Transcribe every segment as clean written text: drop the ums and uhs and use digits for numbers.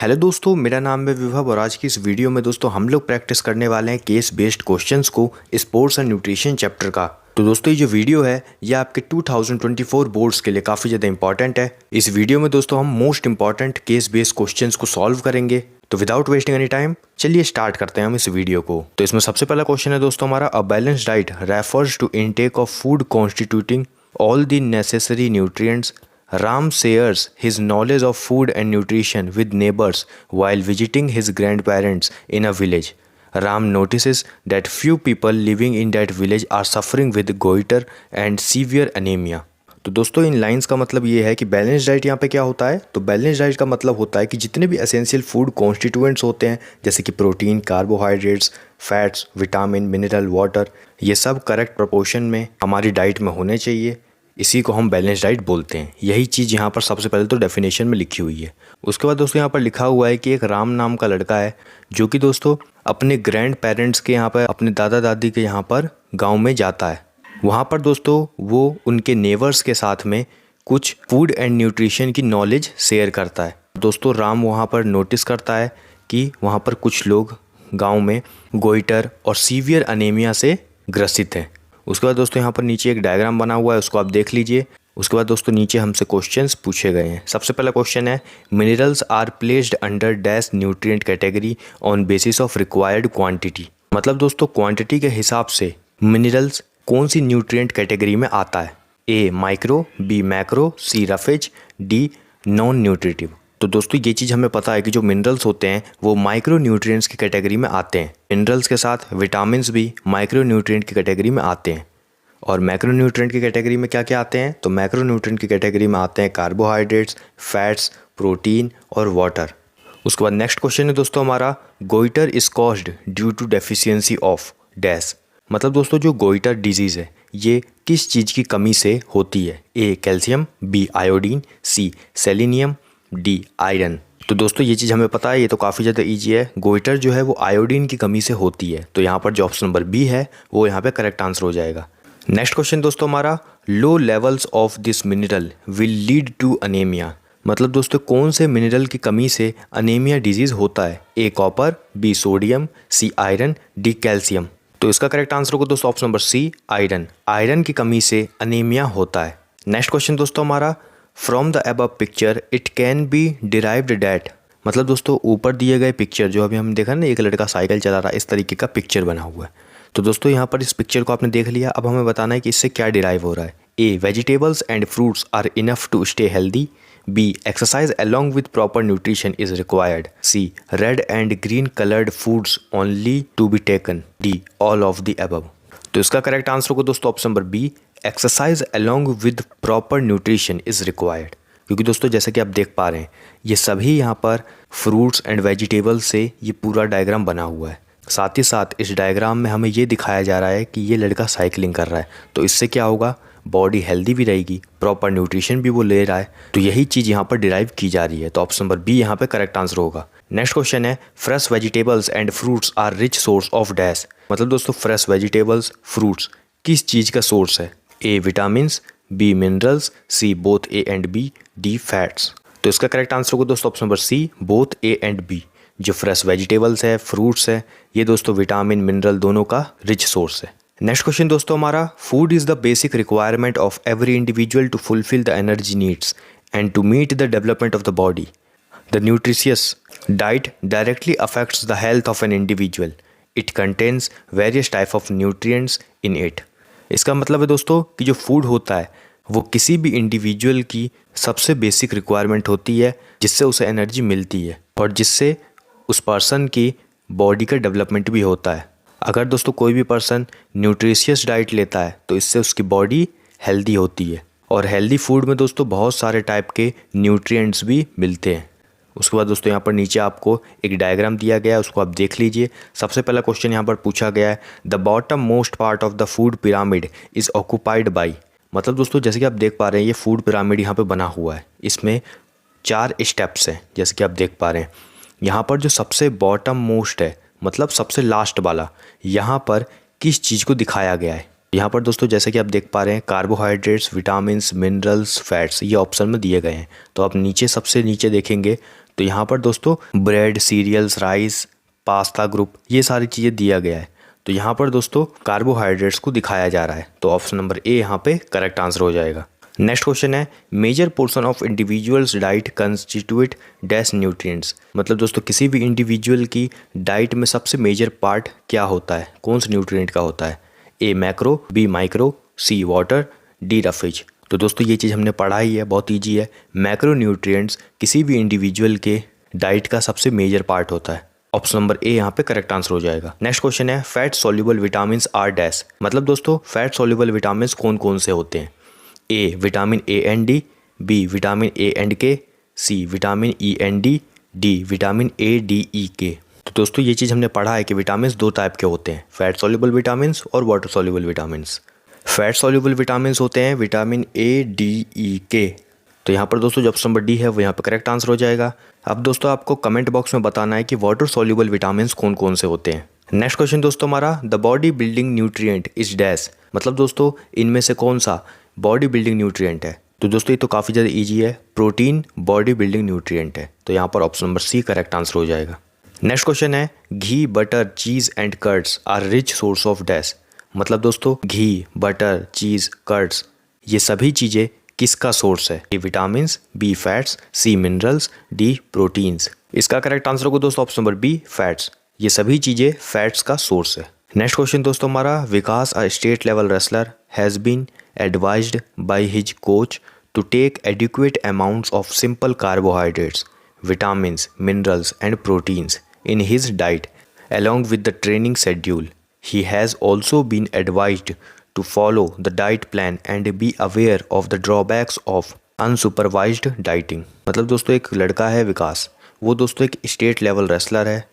Hello दोस्तों, मेरा नाम है विभव और आज की इस वीडियो में दोस्तों हम लोग प्रैक्टिस करने वाले हैं केस बेस्ड क्वेश्चंस को स्पोर्ट्स एंड न्यूट्रिशन चैप्टर का। तो दोस्तों ये जो वीडियो है ये आपके 2024 बोर्ड्स के लिए काफ़ी ज़्यादा इंपॉर्टेंट है। इस वीडियो में दोस्तों हम most important case based questions को सॉल्व करेंगे। तो विदाउट वेस्टिंग एनी टाइम चलिए स्टार्ट करते हैं हम इस वीडियो को। तो इसमें सबसे पहला क्वेश्चन है दोस्तों हमारा, a balanced diet refers to intake of food constituting all the necessary nutrients. Ram shares his knowledge of food and nutrition with neighbors while visiting his grandparents in a village. Ram notices that few people living in that village are suffering with goiter and severe anemia. तो दोस्तों इन lines का मतलब ये है कि balance diet यहाँ पे क्या होता है। तो बैलेंस डाइट का मतलब होता है कि जितने भी एसेंशियल फूड कॉन्स्टिट्यूएंट्स होते हैं जैसे कि protein, carbohydrates, fats, vitamin, mineral, water, ये सब करेक्ट प्रोपोर्शन में हमारी डाइट में होने चाहिए। इसी को हम बैलेंस डाइट बोलते हैं। यही चीज़ यहाँ पर सबसे पहले तो डेफिनेशन में लिखी हुई है। उसके बाद दोस्तों यहाँ पर लिखा हुआ है कि एक राम नाम का लड़का है जो कि दोस्तों अपने ग्रैंड पेरेंट्स के यहाँ पर, अपने दादा दादी के यहाँ पर गाँव में जाता है। वहाँ पर दोस्तों वो उनके नेबर्स के साथ में कुछ फूड एंड न्यूट्रिशन की नॉलेज शेयर करता है। दोस्तों राम वहाँ पर नोटिस करता है कि वहाँ पर कुछ लोग गांव में गोइटर और सीवियर अनेमिया से ग्रसित हैं। उसके बाद दोस्तों यहाँ पर नीचे एक डायग्राम बना हुआ है, उसको आप देख लीजिए। उसके बाद दोस्तों नीचे हमसे क्वेश्चंस पूछे गए हैं। सबसे पहला क्वेश्चन है, minerals are placed under dash nutrient category on basis of required quantity. मतलब दोस्तों क्वांटिटी के हिसाब से मिनरल्स कौन सी न्यूट्रिएंट कैटेगरी में आता है। ए माइक्रो, बी मैक्रो, सी रफेज, डी नॉन न्यूट्रिटिव। तो दोस्तों ये चीज़ हमें पता है कि जो मिनरल्स होते हैं वो माइक्रो न्यूट्रिएंट्स की कैटेगरी में आते हैं। मिनरल्स के साथ विटामिन्स भी माइक्रो न्यूट्रिएंट की कैटेगरी में आते हैं। और मैक्रो न्यूट्रिएंट की कैटेगरी में क्या क्या आते हैं, तो मैक्रो न्यूट्रिएंट की कैटेगरी में आते हैं कार्बोहाइड्रेट्स, फैट्स, प्रोटीन और वाटर। उसके बाद नेक्स्ट क्वेश्चन है दोस्तों हमारा, goiter is caused due to deficiency of dash. मतलब दोस्तों जो गोइटर डिजीज़ है ये किस चीज़ की कमी से होती है। A calcium, B iodine, C selenium, D iron. तो दोस्तों ये चीज़ हमें पता है, ये तो काफ़ी ज़्यादा ईजी है। गोइटर जो है वो आयोडीन की कमी से होती है। तो यहाँ पर जो ऑप्शन नंबर बी है वो यहाँ पे करेक्ट आंसर हो जाएगा। नेक्स्ट क्वेश्चन दोस्तों हमारा, low levels of this mineral will lead to anaemia. मतलब दोस्तों कौन से मिनरल की कमी से अनेमिया डिजीज़ होता है। A copper, B sodium, C iron, D calcium. तो इसका करेक्ट आंसर होगा दोस्तों option number C iron. Iron की कमी से अनेमिया होता है। नेक्स्ट क्वेश्चन दोस्तों हमारा, from the above picture it can be derived that. मतलब दोस्तों ऊपर दिए गए पिक्चर जो अभी हम देखा ना, एक लड़का साइकिल चला रहा है, इस तरीके का पिक्चर बना हुआ है। तो दोस्तों यहाँ पर इस पिक्चर को आपने देख लिया, अब हमें बताना है कि इससे क्या डिराइव हो रहा है। A vegetables and fruits are enough to stay healthy, B exercise along with proper nutrition is required, C red and green coloured foods only to be taken, D all of the above. तो इसका correct answer होगा दोस्तों option number B, exercise along with proper nutrition is required। क्योंकि दोस्तों जैसे कि आप देख पा रहे हैं ये सभी यहाँ पर फ्रूट्स एंड वेजिटेबल्स से ये पूरा डायग्राम बना हुआ है। साथ ही साथ इस डायग्राम में हमें ये दिखाया जा रहा है कि ये लड़का साइकिलिंग कर रहा है। तो इससे क्या होगा, बॉडी हेल्दी भी रहेगी, प्रॉपर न्यूट्रिशन भी वो ले रहा है। तो यही चीज़ यहाँ पर डिराइव की जा रही है। तो ऑप्शन नंबर बी यहाँ पे करेक्ट आंसर होगा। नेक्स्ट क्वेश्चन है, fresh vegetables and fruits are rich source of dash. मतलब दोस्तों फ्रेश वेजिटेबल्स, फ्रूट्स किस चीज़ का सोर्स है। A vitamins, B minerals, C both A and B, D fats. तो इसका करेक्ट आंसर होगा दोस्तों option number C both A and B. जो फ्रेश वेजिटेबल्स है, फ्रूट्स है, ये दोस्तों विटामिन मिनरल दोनों का रिच सोर्स है। नेक्स्ट क्वेश्चन दोस्तों हमारा, food is the basic requirement of every individual to fulfil the energy needs and to meet the development of the body. The nutritious diet directly affects the health of an individual. It contains various type of nutrients in it. इसका मतलब है दोस्तों कि जो food होता है वो किसी भी इंडिविजुअल की सबसे बेसिक रिक्वायरमेंट होती है, जिससे उसे एनर्जी मिलती है और जिससे उस पर्सन की बॉडी का डेवलपमेंट भी होता है। अगर दोस्तों कोई भी पर्सन न्यूट्रिशियस डाइट लेता है तो इससे उसकी बॉडी हेल्दी होती है। और हेल्दी फूड में दोस्तों बहुत सारे टाइप के न्यूट्रिएंट्स भी मिलते हैं। उसके बाद दोस्तों यहाँ पर नीचे आपको एक डायग्राम दिया गया है, उसको आप देख लीजिए। सबसे पहला क्वेश्चन यहाँ पर पूछा गया है, the bottom most part of the food pyramid is occupied by. मतलब दोस्तों जैसे कि आप देख पा रहे हैं ये फूड पिरामिड यहाँ पर बना हुआ है। इसमें 4 स्टेप्स हैं जैसे कि आप देख पा रहे हैं। यहाँ पर जो सबसे बॉटम मोस्ट है मतलब सबसे लास्ट वाला, यहाँ पर किस चीज़ को दिखाया गया है। यहाँ पर दोस्तों जैसे कि आप देख पा रहे हैं कार्बोहाइड्रेट्स, विटामिन्स, मिनरल्स, फैट्स ये ऑप्शन में दिए गए हैं। तो आप नीचे सबसे नीचे देखेंगे तो यहाँ पर दोस्तों bread, cereals, rice, pasta group ये सारी चीज़ें दिया गया है। तो यहाँ पर दोस्तों कार्बोहाइड्रेट्स को दिखाया जा रहा है, तो ऑप्शन नंबर ए यहाँ पे करेक्ट आंसर हो जाएगा। नेक्स्ट क्वेश्चन है major portion of individual's diet constitute dash nutrients. मतलब दोस्तों किसी भी इंडिविजुअल की डाइट में सबसे मेजर पार्ट क्या होता है, कौन से न्यूट्रिएंट का होता है? ए मैक्रो, बी माइक्रो, सी वाटर, डी रफेज। तो दोस्तों ये चीज़ हमने पढ़ा ही है, बहुत ईजी है। मैक्रो न्यूट्रिएंट्स किसी भी इंडिविजुअल के डाइट का सबसे मेजर पार्ट होता है। ऑप्शन नंबर ए यहाँ पे करेक्ट आंसर हो जाएगा। नेक्स्ट क्वेश्चन है fat soluble vitamins are dash. मतलब दोस्तों फैट सॉल्युबल विटामिन्स कौन कौन से होते हैं? A vitamin A and D, B vitamin A and K, C vitamin E and D, D vitamin A D E K. तो दोस्तों ये चीज़ हमने पढ़ा है कि विटामिन्स दो टाइप के होते हैं, फैट सॉल्युबल विटामिन्स और water soluble vitamins. Fat soluble vitamins होते हैं vitamin A D E K. तो यहाँ पर दोस्तों जो ऑप्शन नंबर डी है वो यहाँ पर करेक्ट आंसर हो जाएगा। अब दोस्तों आपको कमेंट बॉक्स में बताना है कि वाटर सॉल्युबल विटामिन्स कौन कौन से होते हैं। नेक्स्ट क्वेश्चन दोस्तों हमारा the body building nutrient is dash. मतलब दोस्तों इनमें से कौन सा बॉडी बिल्डिंग न्यूट्रिएंट है? तो दोस्तों ये तो काफ़ी ज़्यादा ईजी है, प्रोटीन बॉडी बिल्डिंग न्यूट्रिएंट है। तो यहाँ पर option number C correct answer हो जाएगा। नेक्स्ट क्वेश्चन है ghee, butter, cheese and curds are rich source of dash. मतलब दोस्तों घी, बटर, चीज़, कर्ड्स ये सभी चीज़ें किसका सोर्स है? A vitamins, B fats, C minerals, D proteins. इसका करेक्ट आंसर होगा दोस्तों ऑप्शन नंबर बी फैट्स। ये सभी चीज़ें फैट्स का सोर्स है। नेक्स्ट क्वेश्चन दोस्तों हमारा Vikas a state level wrestler has been advised by his coach to take adequate amounts of simple carbohydrates, vitamins, minerals and proteins in his diet along with the training schedule. He has also been advised to follow the diet plan and be aware of the drawbacks of unsupervised dieting. मतलब दोस्तों एक लड़का है विकास, वो दोस्तों एक state level wrestler है।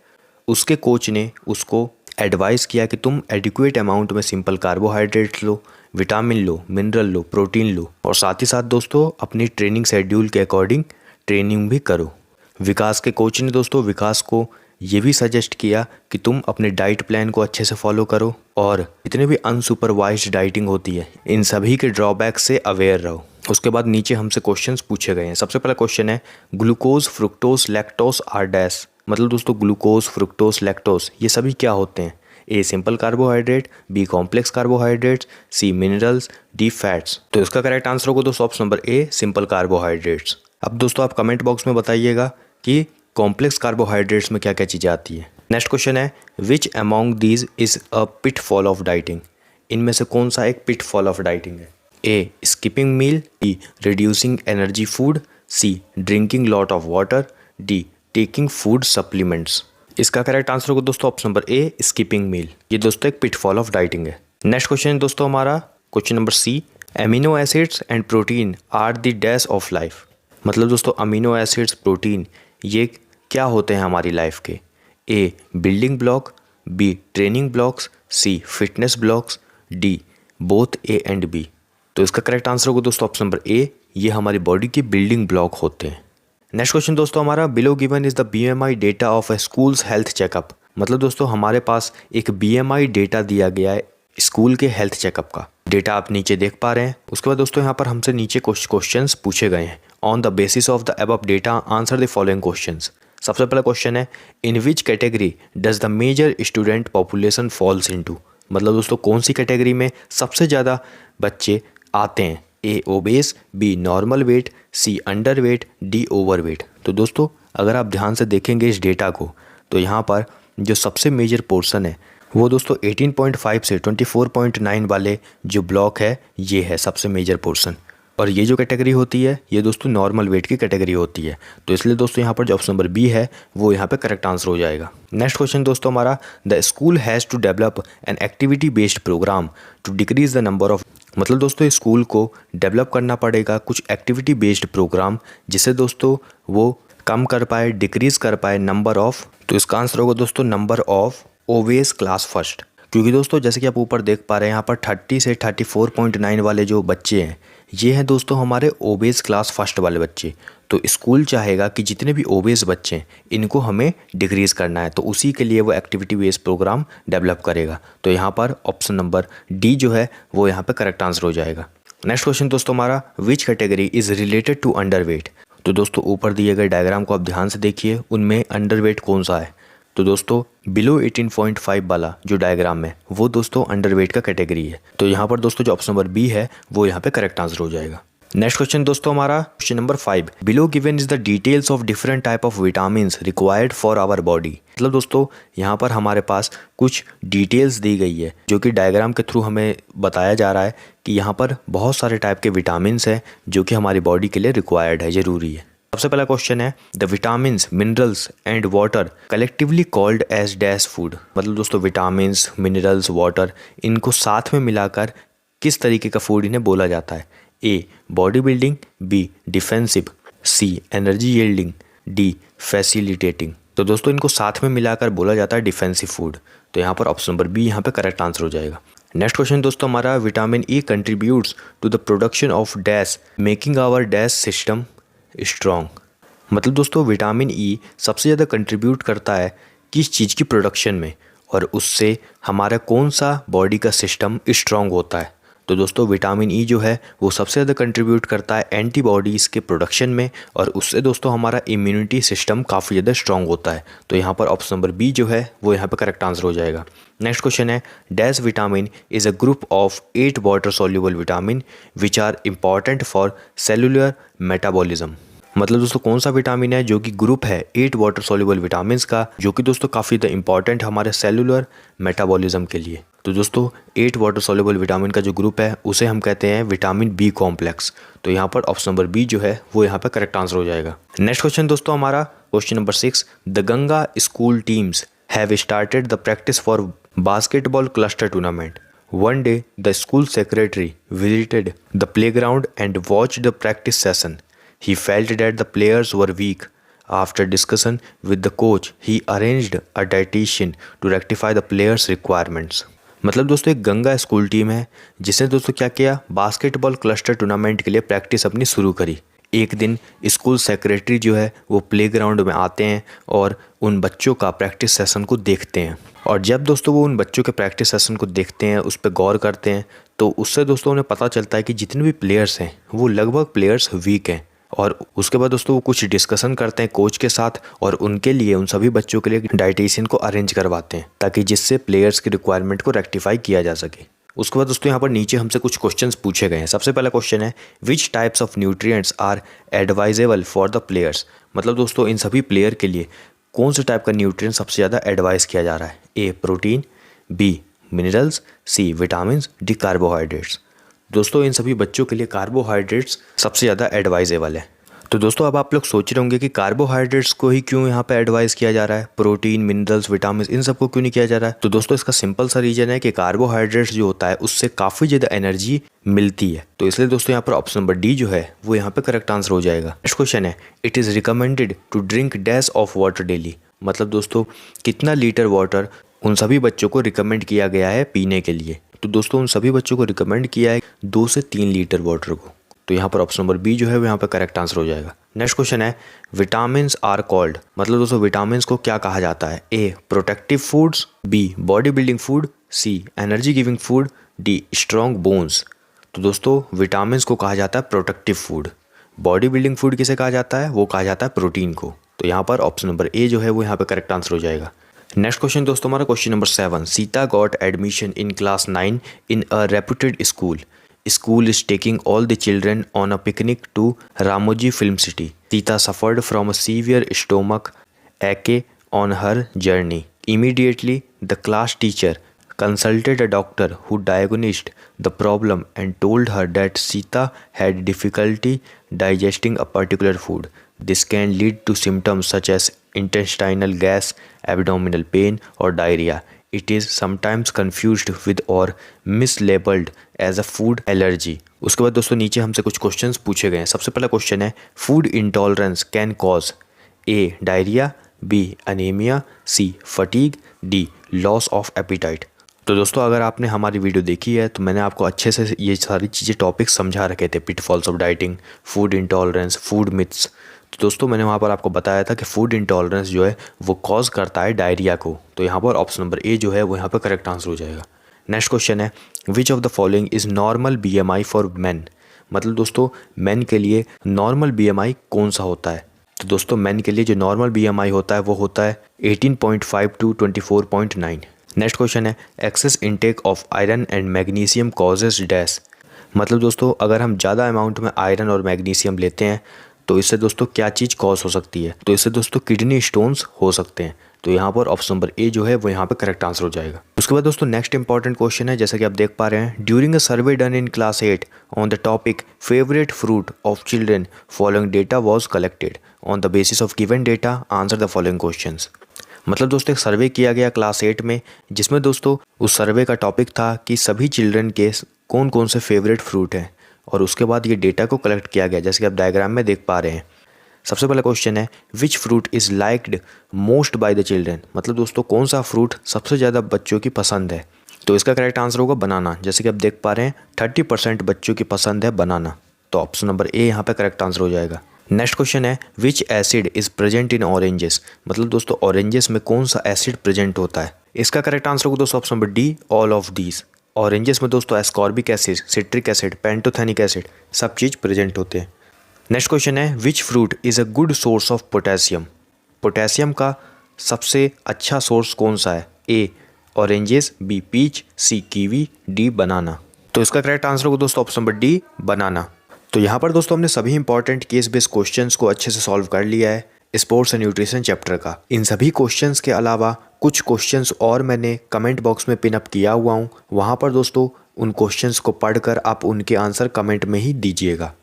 उसके कोच ने उसको एडवाइस किया कि तुम एडिक्वेट अमाउंट में सिंपल कार्बोहाइड्रेट्स लो, विटामिन लो, मिनरल लो, प्रोटीन लो और साथ ही साथ दोस्तों अपनी ट्रेनिंग शेड्यूल के अकॉर्डिंग ट्रेनिंग भी करो। विकास के कोच ने दोस्तों विकास को ये भी सजेस्ट किया कि तुम अपने डाइट प्लान को अच्छे से फॉलो करो और जितने भी अनसुपरवाइज्ड डाइटिंग होती है इन सभी के ड्रॉबैक से अवेयर रहो। उसके बाद नीचे हमसे क्वेश्चंस पूछे गए हैं। सबसे पहला क्वेश्चन है glucose, fructose, lactose are dash. मतलब दोस्तों ग्लूकोज, फ्रुक्टोज, लैक्टोज ये सभी क्या होते हैं? A simple carbohydrate, B complex carbohydrates, C minerals, D fats. तो इसका करेक्ट आंसर होगा दोस्तों option number A simple carbohydrates. अब दोस्तों आप कमेंट बॉक्स में बताइएगा कि कॉम्प्लेक्स कार्बोहाइड्रेट्स में क्या क्या चीज़ें आती है। नेक्स्ट क्वेश्चन है which among these is a pitfall of dieting. इनमें से कौन सा एक पिटफॉल ऑफ डाइटिंग है? A skipping meal, B reducing energy food, C drinking lot of water, D taking food supplements. इसका करेक्ट आंसर होगा दोस्तों option number A skipping meal. ये दोस्तों एक पिटफॉल ऑफ डाइटिंग है। नेक्स्ट क्वेश्चन दोस्तों हमारा question number C amino acids and protein are the dash of life. मतलब दोस्तों अमीनो एसिड्स, प्रोटीन ये क्या होते हैं हमारी लाइफ के? A building block, B training blocks, C fitness blocks, D both A and B. तो इसका करेक्ट आंसर होगा दोस्तों ऑप्शन नंबर ए, ये हमारी बॉडी के बिल्डिंग ब्लॉक होते हैं। नेक्स्ट क्वेश्चन दोस्तों हमारा below given is the BMI data of A schools health checkup. मतलब दोस्तों हमारे पास एक बीएमआई डेटा दिया गया है स्कूल के हेल्थ चेकअप का। डेटा आप नीचे देख पा रहे हैं। उसके बाद दोस्तों यहाँ पर हमसे नीचे कुछ क्वेश्चंस पूछे गए हैं। On the basis of the above data answer the following questions. सबसे पहला क्वेश्चन है in which category does the major student population falls into. मतलब दोस्तों कौन सी कैटेगरी में सबसे ज़्यादा बच्चे आते हैं? A obese, B normal weight, C under weight, D over weight. तो दोस्तों अगर आप ध्यान से देखेंगे इस डेटा को तो यहाँ पर जो सबसे मेजर पोर्शन है वो दोस्तों 18.5 से 24.9 वाले जो ब्लॉक है ये है सबसे मेजर पोर्शन। और ये जो कैटेगरी होती है ये दोस्तों नॉर्मल वेट की कैटेगरी होती है। तो इसलिए दोस्तों यहाँ पर जो ऑप्शन नंबर बी है वो यहाँ पे करेक्ट आंसर हो जाएगा। नेक्स्ट क्वेश्चन दोस्तों हमारा the school has to develop an activity based programme to decrease the number of. मतलब दोस्तों स्कूल को डेवलप करना पड़ेगा कुछ एक्टिविटी बेस्ड प्रोग्राम जिससे दोस्तों वो कम कर पाए, डिक्रीज कर पाए नंबर ऑफ। तो इसका आंसर होगा दोस्तों number of obese class first. क्योंकि दोस्तों जैसे कि आप ऊपर देख पा रहे हैं यहाँ पर 30 से 34.9 वाले जो बच्चे हैं ये हैं दोस्तों हमारे ओबेस क्लास फर्स्ट वाले बच्चे। तो स्कूल चाहेगा कि जितने भी ओबेस बच्चे हैं इनको हमें डिक्रीज़ करना है, तो उसी के लिए वो एक्टिविटी बेस्ड प्रोग्राम डेवलप करेगा। तो यहाँ पर ऑप्शन नंबर डी जो है वो यहाँ पर करेक्ट आंसर हो जाएगा। नेक्स्ट क्वेश्चन दोस्तों हमारा which category is related to underweight. तो दोस्तों ऊपर दिए गए डायग्राम को आप ध्यान से देखिए, उनमें अंडरवेट कौन सा है। तो दोस्तों बिलो 18.5 वाला जो डायग्राम है वो दोस्तों अंडरवेट का कैटेगरी है। तो यहाँ पर दोस्तों जो ऑप्शन नंबर बी है वो यहाँ पे करेक्ट आंसर हो जाएगा। नेक्स्ट क्वेश्चन दोस्तों हमारा question number 5, below given is the details of different type of vitamins required for our body. मतलब दोस्तों यहाँ पर हमारे पास कुछ डिटेल्स दी गई है जो कि डायग्राम के थ्रू हमें बताया जा रहा है कि यहाँ पर बहुत सारे टाइप के विटामिन्स हैं जो कि हमारी बॉडी के लिए रिक्वायर्ड है, ज़रूरी है। सबसे पहला क्वेश्चन है the vitamins minerals and water collectively called as dash food. मतलब दोस्तों विटामिन्स, मिनरल्स, वाटर, इनको साथ में मिलाकर किस तरीके का फूड इन्हें बोला जाता है। A body building, B defensive, C energy yielding, D facilitating. तो दोस्तों इनको साथ में मिलाकर बोला जाता है डिफेंसिव फूड। तो यहाँ पर ऑप्शन नंबर बी यहाँ पे करेक्ट आंसर हो जाएगा। नेक्स्ट क्वेश्चन दोस्तों हमारा vitamin E contributes to the production of dash making our dash system strong. मतलब दोस्तों विटामिन ई सबसे ज़्यादा कंट्रीब्यूट करता है किस चीज़ की प्रोडक्शन में, और उससे हमारा कौन सा बॉडी का सिस्टम स्ट्रॉन्ग होता है। तो दोस्तों विटामिन ई जो है वो सबसे ज़्यादा कंट्रीब्यूट करता है एंटीबॉडीज़ के प्रोडक्शन में, और उससे दोस्तों हमारा इम्यूनिटी सिस्टम काफ़ी ज़्यादा स्ट्रॉन्ग होता है। तो यहाँ पर ऑप्शन नंबर बी जो है वो यहाँ पर करेक्ट आंसर हो जाएगा। नेक्स्ट क्वेश्चन है dash vitamin is a group of 8 water soluble vitamin which are important for cellular metabolism. मतलब दोस्तों कौन सा विटामिन है जो कि ग्रुप है 8 वाटर सॉल्युबल विटामिन्स का, जो कि दोस्तों काफ़ी ज़्यादा इंपॉर्टेंट है हमारे सेलुलर मेटाबॉलिज्म के लिए। तो दोस्तों 8 वाटर सॉल्युबल विटामिन का जो ग्रुप है उसे हम कहते हैं विटामिन बी कॉम्प्लेक्स। तो यहाँ पर ऑप्शन नंबर बी जो है वो यहाँ पर करेक्ट आंसर हो जाएगा। नेक्स्ट क्वेश्चन दोस्तों हमारा question number 6, the Ganga school teams have started the practice for basketball cluster tournament. One day, the school secretary visited the playground and watched the practice session. He felt that the players were weak. After discussion with the coach, he arranged a dietitian to rectify the players' requirements. मतलब दोस्तों एक Ganga school team है जिसने दोस्तों क्या किया, basketball cluster tournament के लिए प्रैक्टिस अपनी शुरू करी। एक दिन स्कूल सेक्रेटरी जो है वो प्लेग्राउंड में आते हैं और उन बच्चों का प्रैक्टिस सेशन को देखते हैं, और जब दोस्तों वो उन बच्चों के प्रैक्टिस सेशन को देखते हैं, उस पर गौर करते हैं, तो उससे दोस्तों उन्हें पता चलता है कि जितने भी प्लेयर्स हैं वो लगभग प्लेयर्स वीक हैं। और उसके बाद दोस्तों वो कुछ डिस्कशन करते हैं कोच के साथ, और उनके लिए, उन सभी बच्चों के लिए डाइटिशियन को अरेंज करवाते हैं ताकि जिससे प्लेयर्स की रिक्वायरमेंट को रेक्टिफाई किया जा सके। उसके बाद दोस्तों यहाँ पर नीचे हमसे कुछ क्वेश्चंस पूछे गए हैं। सबसे पहला क्वेश्चन है which types of nutrients are advisable for the players. मतलब दोस्तों इन सभी प्लेयर के लिए कौन से टाइप का न्यूट्रिएंट सबसे ज़्यादा एडवाइस किया जा रहा है। ए प्रोटीन, बी मिनरल्स, सी विटामिन्स, डी कार्बोहाइड्रेट्स। दोस्तों इन सभी बच्चों के लिए कार्बोहाइड्रेट्स सबसे ज़्यादा एडवाइजेबल है। तो दोस्तों अब आप लोग सोच रहे होंगे कि कार्बोहाइड्रेट्स को ही क्यों यहाँ पे एडवाइस किया जा रहा है, प्रोटीन, मिनरल्स, विटामिन इन सबको क्यों नहीं किया जा रहा है। तो दोस्तों इसका सिंपल सा रीजन है कि कार्बोहाइड्रेट्स जो होता है उससे काफ़ी ज़्यादा एनर्जी मिलती है। तो इसलिए दोस्तों यहाँ पर ऑप्शन नंबर डी जो है वो यहाँ पे करेक्ट आंसर हो जाएगा। नेक्स्ट क्वेश्चन है it is recommended to drink dash of water daily. मतलब दोस्तों कितना लीटर वाटर उन सभी बच्चों को रिकमेंड किया गया है पीने के लिए। तो दोस्तों उन सभी बच्चों को रिकमेंड किया है 2 से 3 लीटर वाटर को। तो यहाँ पर ऑप्शन नंबर बी जो है वो यहाँ पर करेक्ट आंसर हो जाएगा। नेक्स्ट क्वेश्चन है विटामिन्स आर कॉल्ड। मतलब दोस्तों विटामिन्स को क्या कहा जाता है। A protective foods, B body building food, C energy giving food, D strong bones. तो दोस्तों विटामिन्स को कहा जाता है protective food. Body building food किसे कहा जाता है, वो कहा जाता है प्रोटीन को। तो यहाँ पर ऑप्शन नंबर ए जो है वो यहाँ पर करेक्ट आंसर हो जाएगा। नेक्स्ट क्वेश्चन दोस्तों हमारा question number 7, Sita got admission in class 9 in a reputed school. School is taking all the children on a picnic to Ramoji Film City. Sita suffered from a severe stomach ache on her journey. Immediately, the class teacher consulted a doctor who diagnosed the problem and told her that Sita had difficulty digesting a particular food. This can lead to symptoms such as intestinal gas, abdominal pain, or diarrhea. It is sometimes confused with or mislabeled as a food allergy. उसके बाद दोस्तों नीचे हमसे कुछ questions पूछे गए हैं। सबसे पहला क्वेश्चन है food intolerance can cause A diarrhoea, B anaemia, C fatigue, D loss of appetite. तो दोस्तों अगर आपने हमारी वीडियो देखी है तो मैंने आपको अच्छे से ये सारी चीज़ें टॉपिक्स समझा रखे थे, pitfalls of dieting, food intolerance, food myths. तो दोस्तों मैंने वहाँ पर आपको बताया था कि फूड इंटॉलरेंस जो है वो कॉज करता है डायरिया को। तो यहाँ पर ऑप्शन नंबर ए जो है वो यहाँ पर करेक्ट आंसर हो जाएगा। नेक्स्ट क्वेश्चन है which of the following is normal BMI for man. मतलब दोस्तों मेन के लिए नॉर्मल BMI कौन सा होता है? तो दोस्तों मेन के लिए जो नॉर्मल BMI होता है वो होता है 18.5 टू 24.9। नेक्स्ट क्वेश्चन है excess intake of iron and magnesium causes dash. मतलब दोस्तों अगर हम ज़्यादा अमाउंट में आयरन और मैग्नीशियम लेते हैं तो इससे दोस्तों क्या चीज़ कॉज हो सकती है? तो इससे दोस्तों किडनी स्टोन्स हो सकते हैं। तो यहाँ पर ऑप्शन नंबर ए जो है वो यहाँ पे करेक्ट आंसर हो जाएगा। उसके बाद दोस्तों नेक्स्ट इंपॉर्टेंट क्वेश्चन है, जैसा कि आप देख पा रहे हैं, during a survey done in class 8 on the topic favourite fruit of children following data was collected on the basis of given data answer the following questions. मतलब दोस्तों एक सर्वे किया गया क्लास 8 में, जिसमें दोस्तों उस सर्वे का टॉपिक था कि सभी चिल्ड्रन के कौन कौन से फेवरेट फ्रूट हैं, और उसके बाद ये डेटा को कलेक्ट किया गया, जैसे कि आप डायग्राम में देख पा रहे हैं। सबसे पहला क्वेश्चन है which fruit is liked most by the children. मतलब दोस्तों कौन सा फ्रूट सबसे ज़्यादा बच्चों की पसंद है? तो इसका करेक्ट आंसर होगा बनाना। जैसे कि आप देख पा रहे हैं 30% बच्चों की पसंद है बनाना। तो ऑप्शन नंबर ए यहाँ पे करेक्ट आंसर हो जाएगा। नेक्स्ट क्वेश्चन है विच acid is present in oranges. मतलब दोस्तों ऑरेंजेस में कौन सा एसिड प्रेजेंट होता है? इसका करेक्ट आंसर होगा दोस्तों option number D all of these. Oranges में दोस्तों ascorbic acid, citric acid, pantothenic acid सब चीज़ प्रेजेंट होते हैं। नेक्स्ट क्वेश्चन है which fruit is a good source of potassium. Potassium का सबसे अच्छा सोर्स कौन सा है? ए ऑरेंजेस, बी पीच, सी कीवी, डी बनाना। तो इसका करेक्ट आंसर होगा दोस्तों ऑप्शन नंबर डी बनाना। तो यहाँ पर दोस्तों हमने सभी इंपॉर्टेंट केस बेस्ड क्वेश्चंस को अच्छे से सॉल्व कर लिया है स्पोर्ट्स एंड न्यूट्रिशन चैप्टर का। इन सभी क्वेश्चंस के अलावा कुछ क्वेश्चंस और मैंने कमेंट बॉक्स में पिनअप किया हुआ हूँ, वहाँ पर दोस्तों उन क्वेश्चंस को पढ़कर आप उनके आंसर कमेंट में ही दीजिएगा।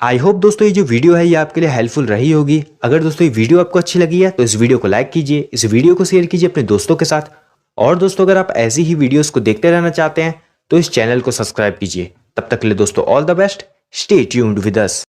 आई होप दोस्तों ये जो वीडियो है ये आपके लिए हेल्पफुल रही होगी। अगर दोस्तों ये वीडियो आपको अच्छी लगी है तो इस वीडियो को लाइक कीजिए, इस वीडियो को शेयर कीजिए अपने दोस्तों के साथ। और दोस्तों अगर आप ऐसी ही वीडियोस को देखते रहना चाहते हैं तो इस चैनल को सब्सक्राइब कीजिए। तब तक के लिए दोस्तों all the best, stay tuned with us.